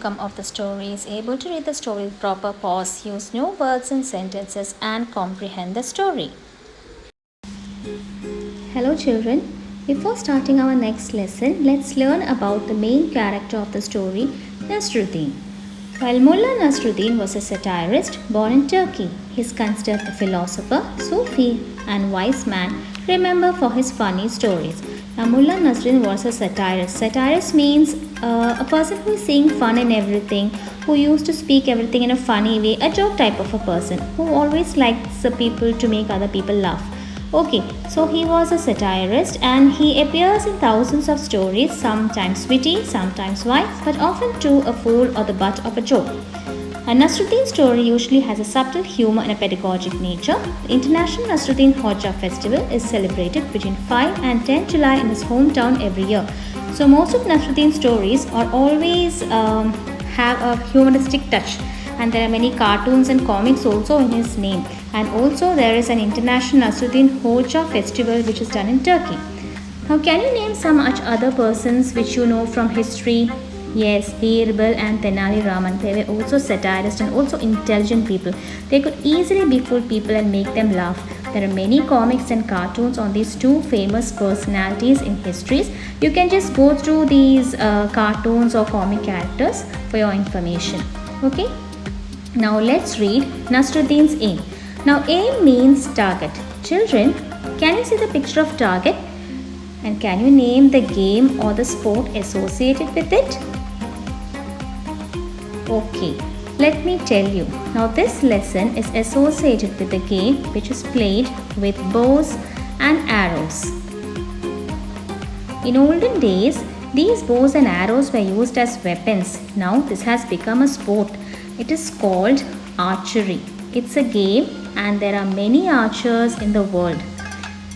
outcome of the story is able to read the story with proper pause, use new words and sentences, and comprehend the story. Hello children, before starting our next lesson, let's learn about the main character of the story, Nasruddin. While Mullah Nasruddin was a satirist born in Turkey, he is considered a philosopher, Sufi, and wise man remembered for his funny stories. Now, Mullah Nasruddin was a satirist. Satirist means a person who is seeing fun in everything, who used to speak everything in a funny way, a joke type of a person, who always likes the people to make other people laugh. Okay, so he was a satirist and he appears in thousands of stories, sometimes witty, sometimes wise, but often too a fool or the butt of a joke. A Nasruddin story usually has a subtle humor and a pedagogic nature. The International Nasruddin Hoja Festival is celebrated between 5 and 10 July in his hometown every year. So most of Nasruddin's stories are always have a humoristic touch, and there are many cartoons and comics also in his name. And also there is an International Nasruddin Hoja Festival which is done in Turkey. Now can you name some other persons which you know from history? Yes, Birbal and Tenali Raman. They were also satirists and also intelligent people. They could easily befool people and make them laugh. There are many comics and cartoons on these two famous personalities in histories. You can just go through these cartoons or comic characters for your information. Okay? Now let's read Nasruddin's aim. Now aim means target. Children, can you see the picture of target? And can you name the game or the sport associated with it? Okay, let me tell you. Now this lesson is associated with a game which is played with bows and arrows. In olden days, these bows and arrows were used as weapons. Now this has become a sport. It is called archery. It's a game and there are many archers in the world.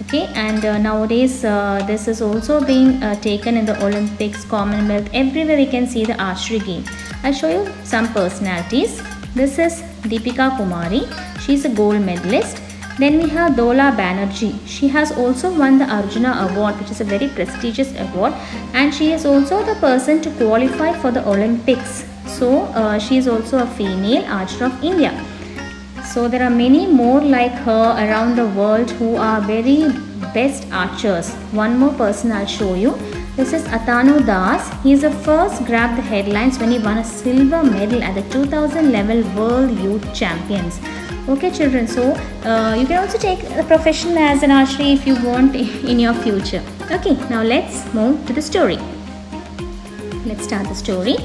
Okay, and nowadays this is also being taken in the Olympics, Commonwealth, everywhere we can see the archery game. I'll show you some personalities. This is Deepika Kumari. She's a gold medalist. Then we have Dola Banerjee. She has also won the Arjuna Award, which is a very prestigious award, and she is also the person to qualify for the Olympics. So she is also a female archer of India. So there are many more like her around the world who are very best archers. One more person I'll show you. This is Atanu Das. He is the first grabbed the headlines when he won a silver medal at the 2011 World Youth Champions. Okay children, so you can also take a profession as an archery if you want in your future. Okay, now let's move to the story. Let's start the story.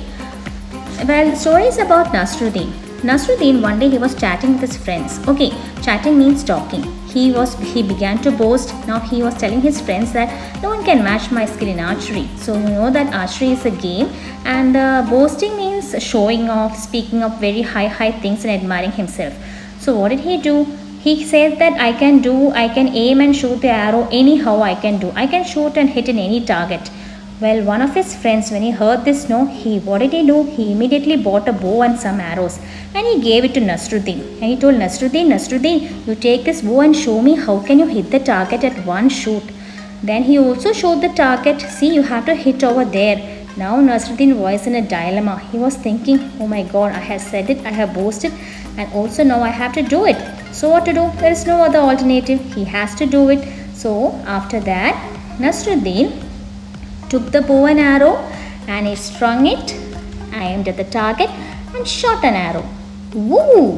Well, the story is about Nasruddin. Nasruddin, one day he was chatting with his friends. Okay, chatting means talking. He began to boast. Now he was telling his friends that no one can match my skill in archery. So you know that archery is a game, and boasting means showing off, speaking of very high things and admiring himself. So what did he do? He said that I can aim and shoot the arrow anyhow I can do. I can shoot and hit in any target. Well, one of his friends, when he heard this, what did he do? He immediately bought a bow and some arrows and he gave it to Nasruddin. And he told Nasruddin, you take this bow and show me how can you hit the target at one shoot. Then he also showed the target. See, you have to hit over there. Now Nasruddin was in a dilemma. He was thinking, oh my God, I have said it, I have boasted, and also now I have to do it. So what to do? There is no other alternative. He has to do it. So after that, Nasruddin took the bow and arrow and he strung it, aimed at the target and shot an arrow. Woo!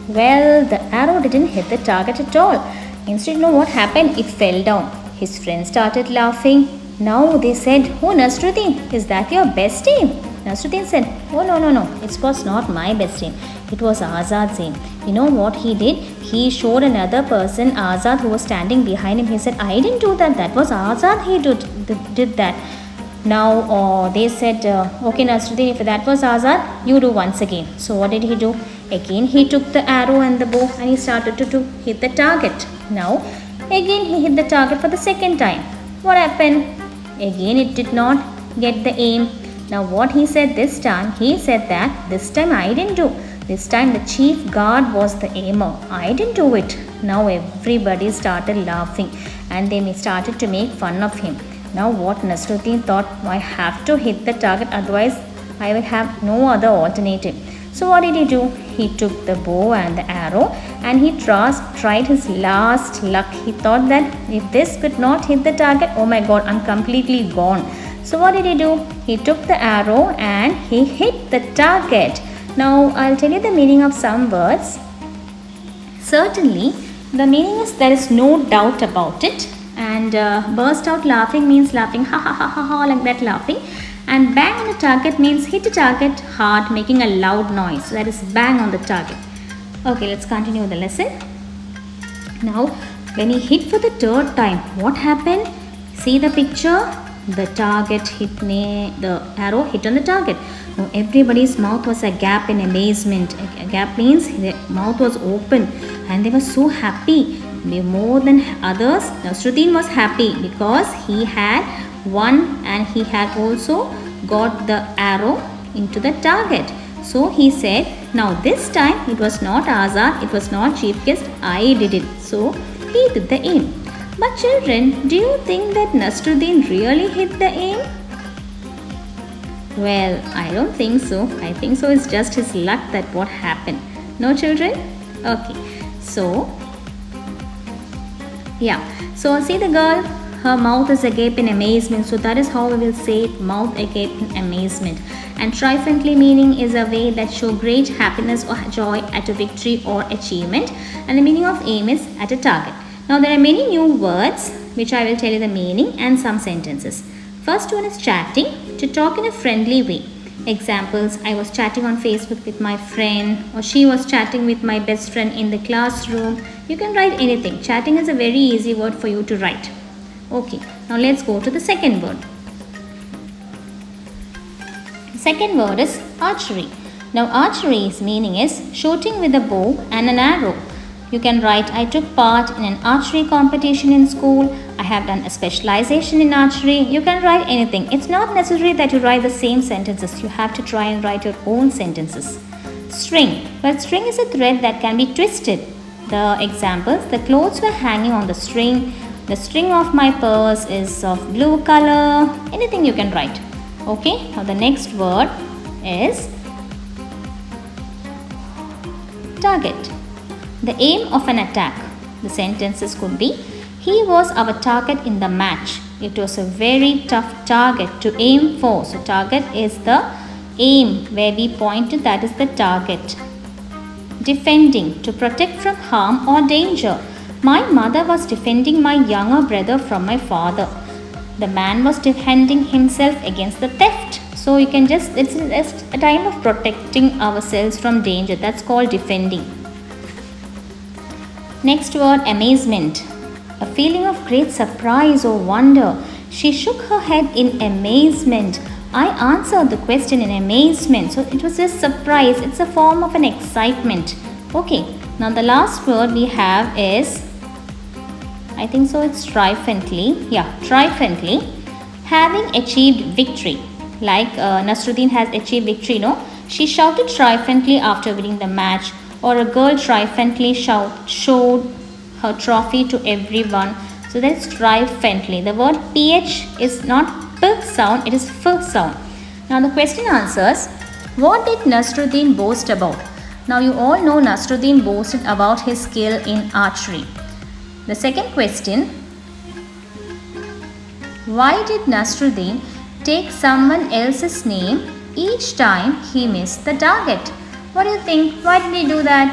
Well, the arrow didn't hit the target at all. Instead, you know what happened? It fell down. His friends started laughing. Now they said, oh Nasruddin, is that your best aim? Nasruddin said, oh no, it was not my best aim. It was Azad's aim. You know what he did? He showed another person, Azad, who was standing behind him. He said, I didn't do that. That was Azad. He did that. Now they said, okay Nasruddin, if that was Azad, you do once again. So what did he do? Again he took the arrow and the bow and he started to hit the target. Now again he hit the target for the second time. What happened? Again it did not get the aim. Now what he said this time? He said that this time I didn't do. This time the chief guard was the aimer. I didn't do it. Now everybody started laughing and they started to make fun of him. Now what Nasruddin thought, I have to hit the target, otherwise I will have no other alternative. So what did he do? He took the bow and the arrow and he tried his last luck. He thought that if this could not hit the target, oh my god, I'm completely gone. So what did he do? He took the arrow and he hit the target. Now I'll tell you the meaning of some words. Certainly, the meaning is there is no doubt about it. And burst out laughing means laughing ha ha ha ha ha like that laughing. And bang on the target means hit the target hard, making a loud noise. So that is bang on the target. Okay, let's continue the lesson. Now, when he hit for the third time, what happened? See the picture? The target hit the arrow hit on the target. Now, everybody's mouth was agape in amazement. Agape means their mouth was open and they were so happy. More than others, Nasruddin was happy because he had won and he had also got the arrow into the target. So he said, now this time it was not Azad, it was not chief guest, I did it. So he did the aim. But children, do you think that Nasruddin really hit the aim? Well, I don't think so. I think so it's just his luck that what happened. No children? Okay. So, yeah. So see the girl, her mouth is agape in amazement. So that is how we will say it, mouth agape in amazement. And triumphantly meaning is a way that show great happiness or joy at a victory or achievement. And the meaning of aim is at a target. Now there are many new words which I will tell you the meaning and some sentences. First one is chatting, to talk in a friendly way. Examples, I was chatting on Facebook with my friend, or she was chatting with my best friend in the classroom. You can write anything. Chatting is a very easy word for you to write. Okay, now let's go to the second word. Second word is archery. Now archery's meaning is shooting with a bow and an arrow. You can write, I took part in an archery competition in school. I have done a specialization in archery. You can write anything. It's not necessary that you write the same sentences. You have to try and write your own sentences. String. Well, string is a thread that can be twisted. The examples, the clothes were hanging on the string. The string of my purse is of blue color. Anything you can write. Okay, now the next word is target. The aim of an attack. The sentences could be, he was our target in the match. It was a very tough target to aim for. So target is the aim where we point to, that is the target. Defending, to protect from harm or danger. My mother was defending my younger brother from my father. The man was defending himself against the theft. So you can just, it's a time of protecting ourselves from danger. That's called defending. Next word, amazement. A feeling of great surprise or wonder. She shook her head in amazement. I answered the question in amazement. So it was a surprise. It's a form of an excitement. Okay, now the last word we have is, I think so it's triumphantly. Yeah, triumphantly. Having achieved victory. Like Nasruddin has achieved victory, no? She shouted triumphantly after winning the match. Or a girl triumphantly showed her trophy to everyone. So that's triumphantly. The word ph is not p sound, it is f sound. Now the question answers, what did Nasruddin boast about? Now you all know Nasruddin boasted about his skill in archery. The second question, why did Nasruddin take someone else's name each time he missed the target? What do you think? Why did he do that?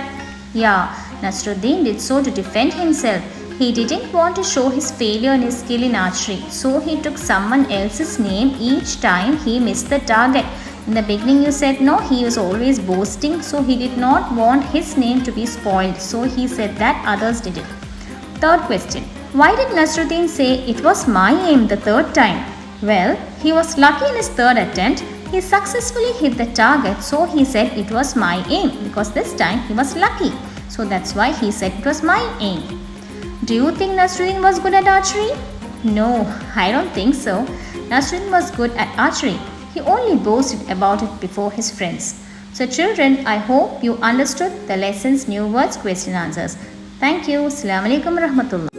Yeah, Nasruddin did so to defend himself. He didn't want to show his failure in his skill in archery. So he took someone else's name each time he missed the target. In the beginning you said no, he was always boasting. So he did not want his name to be spoiled. So he said that others did it. Third question. Why did Nasruddin say it was my aim the third time? Well, he was lucky in his third attempt. He successfully hit the target, so he said it was my aim because this time he was lucky. So that's why he said it was my aim. Do you think Nasruddin was good at archery? No, I don't think so. Nasruddin was good at archery. He only boasted about it before his friends. So children, I hope you understood the lesson's new words, question answers. Thank you. Assalamu alaikum warahmatullah.